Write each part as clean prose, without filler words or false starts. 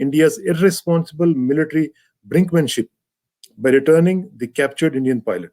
India's irresponsible military brinkmanship by returning the captured Indian pilot।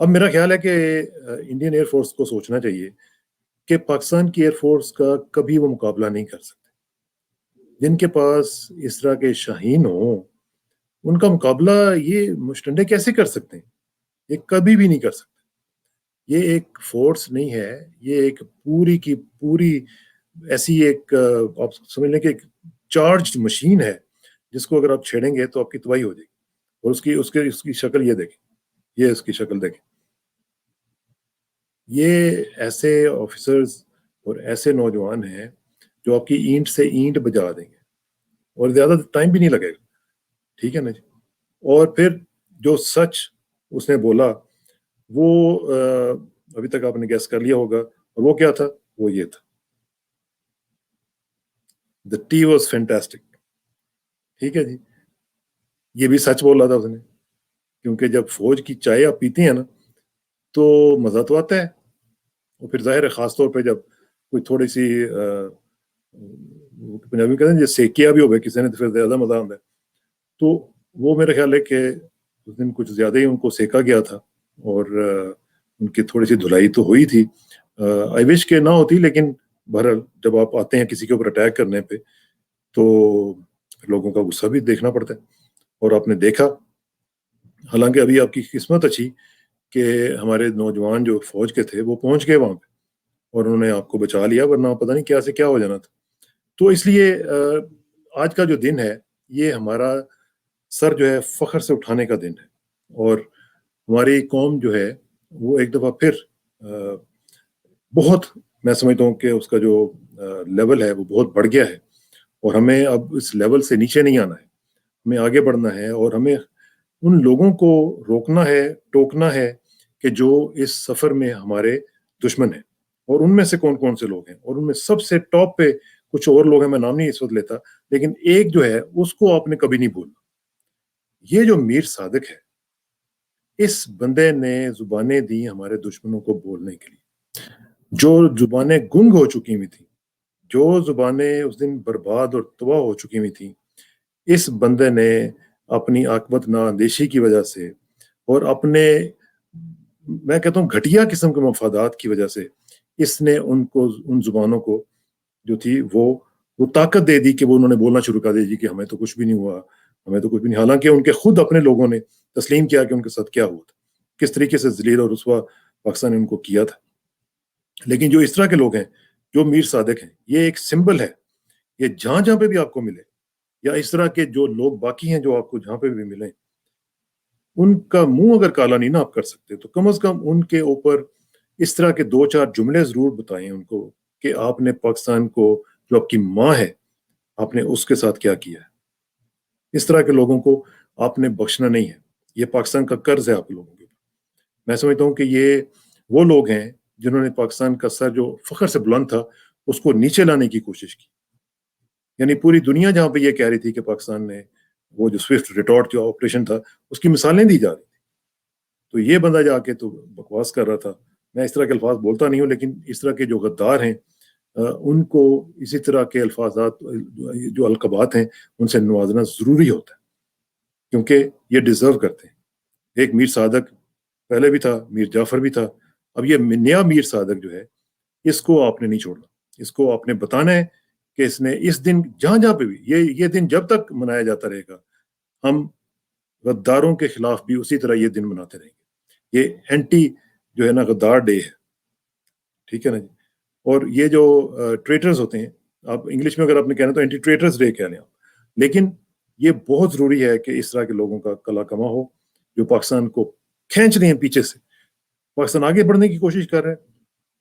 اب میرا خیال ہے کہ انڈین ایئر فورس کو سوچنا چاہیے کہ پاکستان کی ایئر فورس کا کبھی وہ مقابلہ نہیں کر سکتے. جن کے پاس اس طرح کے شاہین ہوں ان کا مقابلہ یہ مشتنڈے کیسے کر سکتے ہیں؟ یہ کبھی بھی نہیں کر سکتے. یہ ایک فورس نہیں ہے، یہ ایک پوری کی پوری ایسی ایک آپ سمجھ لیں کہ ایک چارجڈ مشین ہے جس کو اگر آپ چھیڑیں گے تو آپ کی تباہی ہو جائے گی. اور اس کی شکل یہ دیکھیں، یہ اس کی شکل دیکھیں. یہ ایسے آفیسرز اور ایسے نوجوان ہیں جو آپ کی اینٹ سے اینٹ بجا دیں گے اور زیادہ ٹائم بھی نہیں لگے گا. ٹھیک ہے نا جی. اور پھر جو سچ اس نے بولا وہ ابھی تک آپ نے گیس کر لیا ہوگا، اور وہ کیا تھا؟ وہ یہ تھا، the tea was fantastic. ٹھیک ہے جی. یہ بھی سچ بول رہا تھا اس نے، کیونکہ جب فوج کی چائے آپ پیتے ہیں نا تو مزہ تو آتا ہے. اور پھر ظاہر ہے خاص طور پہ جب کوئی تھوڑی سی پنجابی کہتے ہیں جو سیکیا بھی ہو کسی نے تو پھر زیادہ مزہ آتا ہے. تو وہ میرا خیال ہے کہ اس دن کچھ زیادہ ہی ان کو سیکا گیا تھا اور ان کی تھوڑی سی دھلائی تو ہوئی تھی. آئی وش کہ نہ ہوتی، لیکن بہرحال جب آپ آتے ہیں کسی کے اوپر اٹیک کرنے پہ تو لوگوں کا غصہ بھی دیکھنا پڑتا ہے. اور آپ نے دیکھا، حالانکہ ابھی آپ کی قسمت اچھی کہ ہمارے نوجوان جو فوج کے تھے وہ پہنچ گئے وہاں پہ اور انہوں نے آپ کو بچا لیا، ورنہ پتہ نہیں کیا سے کیا ہو جانا تھا. تو اس لیے آج کا جو دن ہے یہ ہمارا سر جو ہے فخر سے اٹھانے کا دن ہے. اور ہماری قوم جو ہے وہ ایک دفعہ پھر بہت، میں سمجھتا ہوں کہ اس کا جو لیول ہے وہ بہت بڑھ گیا ہے، اور ہمیں اب اس لیول سے نیچے نہیں آنا ہے، ہمیں آگے بڑھنا ہے. اور ہمیں ان لوگوں کو روکنا ہے، ٹوکنا ہے کہ جو اس سفر میں ہمارے دشمن ہیں. اور ان میں سے کون کون سے لوگ ہیں، اور ان میں سب سے ٹاپ پہ کچھ اور لوگ ہیں، میں نام نہیں اس وقت لیتا، لیکن ایک جو ہے اس کو آپ نے کبھی نہیں بھولنا. یہ جو میر صادق ہے، اس بندے نے زبانیں دی ہمارے دشمنوں کو بولنے کے لیے. جو زبانیں گنگ ہو چکی ہوئی تھیں، جو زبانیں اس دن برباد اور تباہ ہو چکی ہوئی تھیں، اس بندے نے اپنی عاقبت نااندیشی کی وجہ سے اور اپنے، میں کہتا ہوں گھٹیا قسم کے مفادات کی وجہ سے، اس نے ان زبانوں کو جو تھی وہ طاقت دے دی کہ وہ انہوں نے بولنا شروع کر دی کہ ہمیں تو کچھ بھی نہیں ہوا، ہمیں تو کچھ بھی نہیں. حالانکہ ان کے خود اپنے لوگوں نے تسلیم کیا کہ ان کے ساتھ کیا ہوا تھا، کس طریقے سے ذلیل اور رسوا پاکستان نے ان کو کیا تھا. لیکن جو اس طرح کے لوگ ہیں، جو میر صادق ہیں، یہ ایک سمبل ہے. یہ جہاں جہاں پہ بھی آپ کو ملے، یا اس طرح کے جو لوگ باقی ہیں جو آپ کو جہاں پہ بھی ملیں، ان کا منہ اگر کالا نہیں نہ آپ کر سکتے تو کم از کم ان کے اوپر اس طرح کے 2-4 جملے ضرور بتائیں ان کو کہ آپ نے پاکستان کو، جو آپ کی ماں ہے، آپ نے اس کے ساتھ کیا کیا ہے. اس طرح کے لوگوں کو آپ نے بخشنا نہیں ہے. یہ پاکستان کا قرض ہے آپ لوگوں کے اوپر. میں سمجھتا ہوں کہ یہ وہ لوگ ہیں جنہوں نے پاکستان کا سر جو فخر سے بلند تھا اس کو نیچے لانے کی کوشش کی. یعنی پوری دنیا جہاں پہ یہ کہہ رہی تھی کہ پاکستان نے وہ جو سوئفٹ ریٹارٹ جو آپریشن تھا اس کی مثالیں دی جا رہی تھی، تو یہ بندہ جا کے تو بکواس کر رہا تھا. میں اس طرح کے الفاظ بولتا نہیں ہوں، لیکن اس طرح کے جو غدار ہیں ان کو اسی طرح کے الفاظات، جو القابات ہیں، ان سے نوازنا ضروری ہوتا ہے، کیونکہ یہ ڈیزرو کرتے ہیں. ایک میر صادق پہلے بھی تھا، میر جعفر بھی تھا، اب یہ نیا میر صادق جو ہے اس کو آپ نے نہیں چھوڑنا. اس کو آپ نے بتانا ہے کہ اس نے اس دن جہاں جہاں پہ بھی، یہ دن جب تک منایا جاتا رہے گا، ہم غداروں کے خلاف بھی اسی طرح یہ دن مناتے رہیں گے. یہ اینٹی جو ہے نا غدار ڈے ہے. ٹھیک ہے نا جی. اور یہ جو ٹریٹرز ہوتے ہیں، آپ انگلش میں اگر آپ نے کہنا تو اینٹی ٹریٹرز ڈے کہہ لیں آپ، لیکن یہ بہت ضروری ہے کہ اس طرح کے لوگوں کا کلا کما ہو جو پاکستان کو کھینچ رہے ہیں پیچھے سے، پاکستان آگے بڑھنے کی کوشش کر رہے ہیں.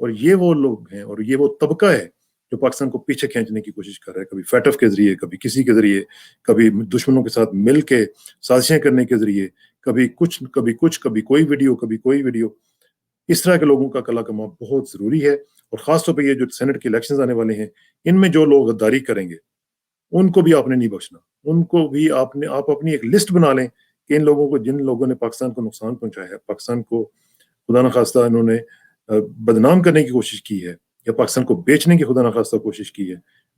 اور یہ وہ لوگ ہیں اور یہ وہ طبقہ ہے جو پاکستان کو پیچھے کھینچنے کی کوشش کر رہا ہے، کبھی فیٹف کے ذریعے، کبھی کسی کے ذریعے، کبھی دشمنوں کے ساتھ مل کے سازشیں کرنے کے ذریعے، کبھی کچھ کبھی کوئی ویڈیو، کبھی کوئی ویڈیو. اس طرح کے لوگوں کا کلا کما بہت ضروری ہے. اور خاص طور پہ یہ جو سینٹ کے الیکشنز آنے والے ہیں، ان میں جو لوگ غداری کریں گے ان کو بھی آپ نے نہیں بخشنا. ان کو بھی آپ اپنی ایک لسٹ بنا لیں کہ ان لوگوں کو، جن لوگوں نے پاکستان کو نقصان پہنچایا ہے، پاکستان کو خدا نخواستہ انہوں نے بدنام کرنے کی کوشش کی ہے یا پاکستان کو بیچنے کی خدا نخواستہ کوشش کی ہے،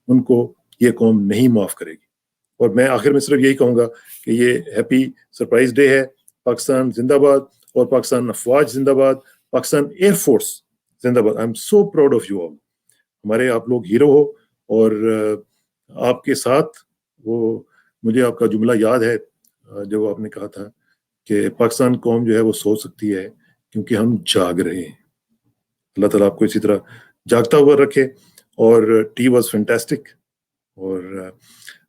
ان کو یہ قوم نہیں معاف کرے گی. اور میں آخر میں صرف یہی کہوں گا کہ یہ ہیپی سرپرائز ڈے ہے. پاکستان زندہ باد. اور پاکستان افواج زندہ باد, پاکستان ایئر فورس زندہ باد. I am so proud of you all. ہمارے آپ لوگ ہیرو ہو, اور آپ کے ساتھ وہ مجھے آپ کا جملہ یاد ہے جو آپ نے کہا تھا کہ پاکستان قوم جو ہے وہ سو سکتی ہے کیونکہ ہم جاگ رہے ہیں. اللہ تعالیٰ آپ کو اسی طرح جاگتا ہوا رکھے. اور ٹی واز فینٹاسٹک, اور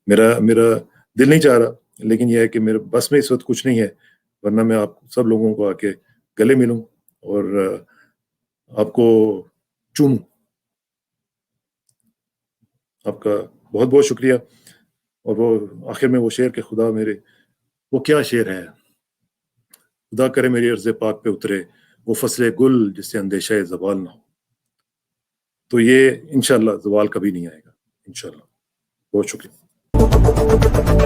میرا دل نہیں چاہ رہا, لیکن یہ ہے کہ میرے بس میں اس وقت کچھ نہیں ہے, ورنہ میں آپ سب لوگوں کو آ کے گلے ملوں اور آپ کو چوموں. آپ کا بہت بہت شکریہ. اور وہ آخر میں وہ شعر کہ خدا میرے, وہ کیا شعر ہے, خدا کرے میری عرض پاک پہ اترے وہ فصل گل جس سے اندیشہ زوال نہ ہو. تو یہ انشاءاللہ زوال کبھی نہیں آئے گا انشاءاللہ. بہت شکریہ.